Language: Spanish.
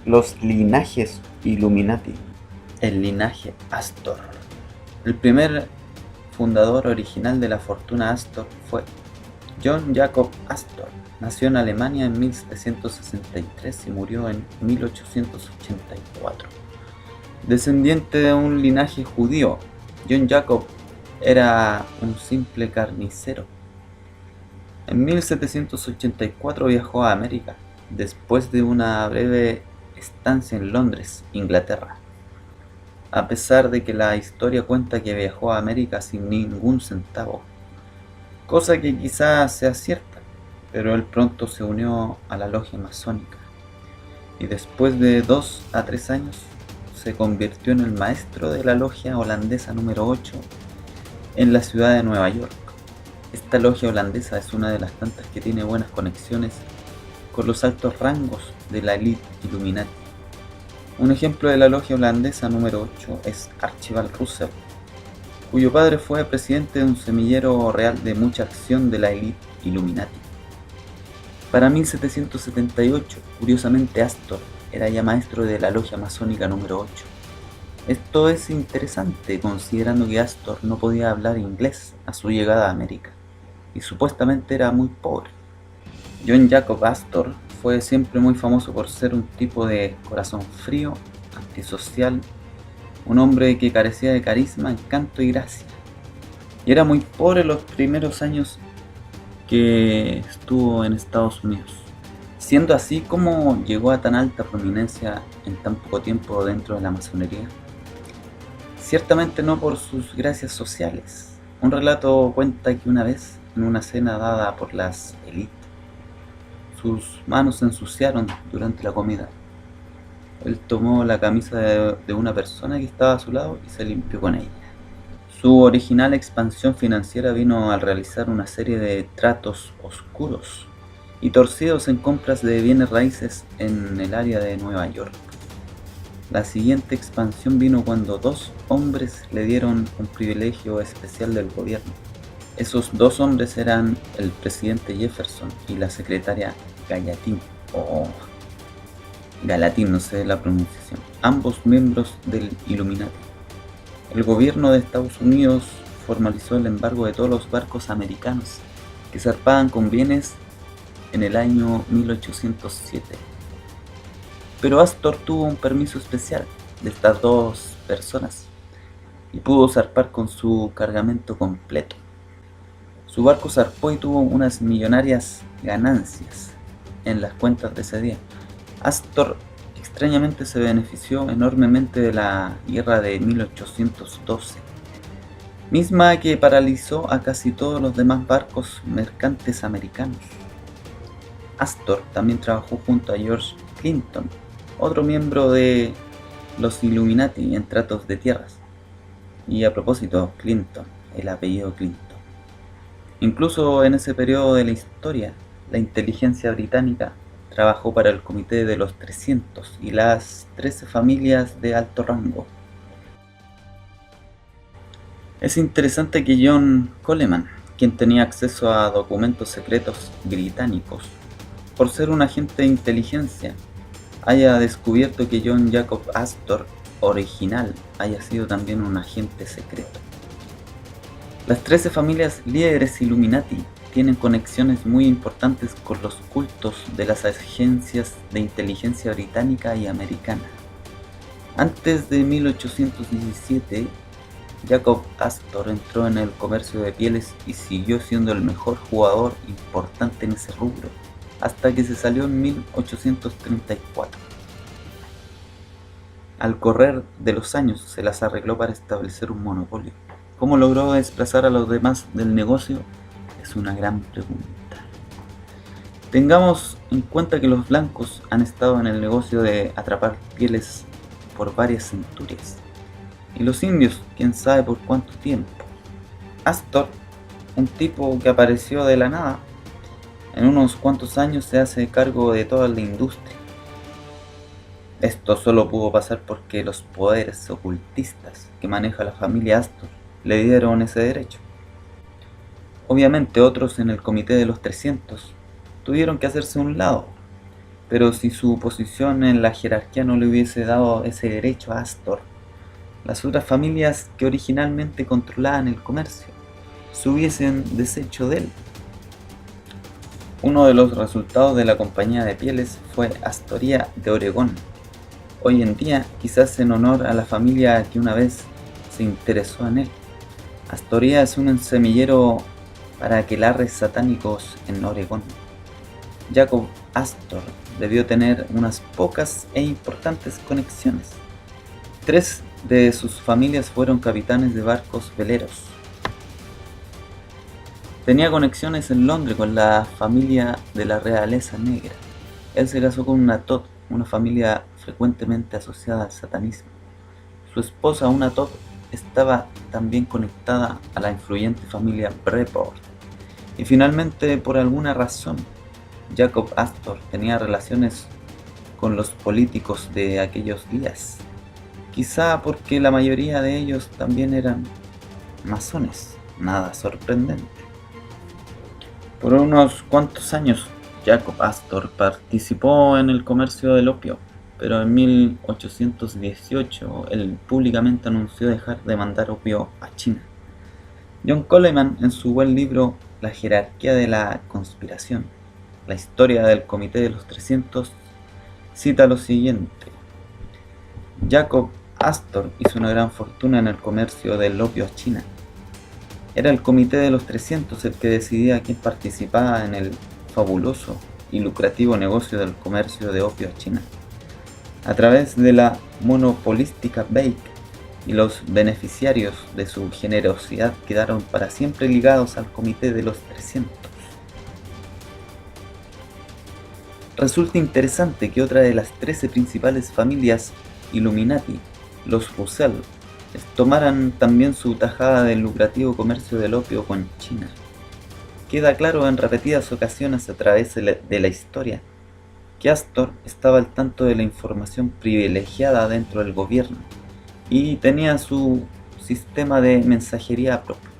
Los linajes Illuminati. El linaje Astor. El primer fundador original de la fortuna Astor fue John Jacob Astor. Nació en Alemania en 1763 y murió en 1884. Descendiente de un linaje judío, John Jacob era un simple carnicero. En 1784 viajó a América, después de una breve estancia en Londres, Inglaterra. A pesar de que la historia cuenta que viajó a América sin ningún centavo, cosa que quizás sea cierta, pero él pronto se unió a la logia masónica y después de 2 a 3 años se convirtió en el maestro de la logia holandesa número 8 en la ciudad de Nueva York. Esta logia holandesa es una de las tantas que tiene buenas conexiones con los altos rangos de la élite Illuminati. Un ejemplo de la logia holandesa número 8 es Archibald Russell, cuyo padre fue presidente de un semillero real de mucha acción de la élite Illuminati. Para 1778, curiosamente Astor era ya maestro de la logia masónica número 8. Esto es interesante considerando que Astor no podía hablar inglés a su llegada a América y supuestamente era muy pobre. John Jacob Astor fue siempre muy famoso por ser un tipo de corazón frío, antisocial, un hombre que carecía de carisma, encanto y gracia. Y era muy pobre los primeros años que estuvo en Estados Unidos. Siendo así, ¿cómo llegó a tan alta prominencia en tan poco tiempo dentro de la masonería? Ciertamente no por sus gracias sociales. Un relato cuenta que una vez, en una cena dada por las élites, sus manos se ensuciaron durante la comida. Él tomó la camisa de una persona que estaba a su lado y se limpió con ella. Su original expansión financiera vino al realizar una serie de tratos oscuros y torcidos en compras de bienes raíces en el área de Nueva York. La siguiente expansión vino cuando 2 hombres le dieron un privilegio especial del gobierno. Esos 2 hombres eran el presidente Jefferson y la secretaria Gallatin, o Galatin, no sé la pronunciación, ambos miembros del Illuminati. El gobierno de Estados Unidos formalizó el embargo de todos los barcos americanos que zarpaban con bienes en el año 1807. Pero Astor tuvo un permiso especial de estas 2 personas y pudo zarpar con su cargamento completo. Su barco zarpó y tuvo unas millonarias ganancias en las cuentas de ese día. Astor extrañamente se benefició enormemente de la guerra de 1812, misma que paralizó a casi todos los demás barcos mercantes americanos. Astor también trabajó junto a George Clinton, otro miembro de los Illuminati, en tratos de tierras. Y a propósito, Clinton, el apellido Clinton. Incluso en ese periodo de la historia, la inteligencia británica trabajó para el Comité de los 300 y las 13 familias de alto rango. Es interesante que John Coleman, quien tenía acceso a documentos secretos británicos, por ser un agente de inteligencia, haya descubierto que John Jacob Astor original haya sido también un agente secreto. Las 13 familias líderes Illuminati tienen conexiones muy importantes con los cultos de las agencias de inteligencia británica y americana. Antes de 1817, Jacob Astor entró en el comercio de pieles y siguió siendo el mejor jugador importante en ese rubro, hasta que se salió en 1834. Al correr de los años se las arregló para establecer un monopolio. ¿Cómo logró desplazar a los demás del negocio? Es una gran pregunta. Tengamos en cuenta que los blancos han estado en el negocio de atrapar pieles por varias centurias. Y los indios, quién sabe por cuánto tiempo. Astor, un tipo que apareció de la nada, en unos cuantos años se hace cargo de toda la industria. Esto solo pudo pasar porque los poderes ocultistas que maneja la familia Astor le dieron ese derecho. Obviamente otros en el Comité de los 300 tuvieron que hacerse a un lado, Pero si su posición en la jerarquía no le hubiese dado ese derecho a Astor, las otras familias que originalmente controlaban el comercio se hubiesen deshecho de él. Uno de los resultados de la compañía de pieles fue Astoria de Oregón, hoy en día quizás en honor a la familia que una vez se interesó en él. Astoria es un semillero para aquelarres satánicos en Oregón. Jacob Astor debió tener unas pocas e importantes conexiones. 3 de sus familias fueron capitanes de barcos veleros. Tenía conexiones en Londres con la familia de la realeza negra. Él se casó con una Todd, una familia frecuentemente asociada al satanismo. Su esposa, una Todd, estaba también conectada a la influyente familia Breport. Y finalmente, por alguna razón, Jacob Astor tenía relaciones con los políticos de aquellos días. Quizá porque la mayoría de ellos también eran masones, nada sorprendente. Por unos cuantos años, Jacob Astor participó en el comercio del opio, pero en 1818 él públicamente anunció dejar de mandar opio a China. John Coleman, en su buen libro La jerarquía de la conspiración, la historia del Comité de los 300, cita lo siguiente: Jacob Astor hizo una gran fortuna en el comercio del opio a China. Era el Comité de los 300 el que decidía quién participaba en el fabuloso y lucrativo negocio del comercio de opio a China. A través de la monopolística Baek y los beneficiarios de su generosidad quedaron para siempre ligados al Comité de los 300. Resulta interesante que otra de las 13 principales familias Illuminati, los Russell, tomaran también su tajada del lucrativo comercio del opio con China. Queda claro en repetidas ocasiones a través de la historia que Astor estaba al tanto de la información privilegiada dentro del gobierno y tenía su sistema de mensajería propio.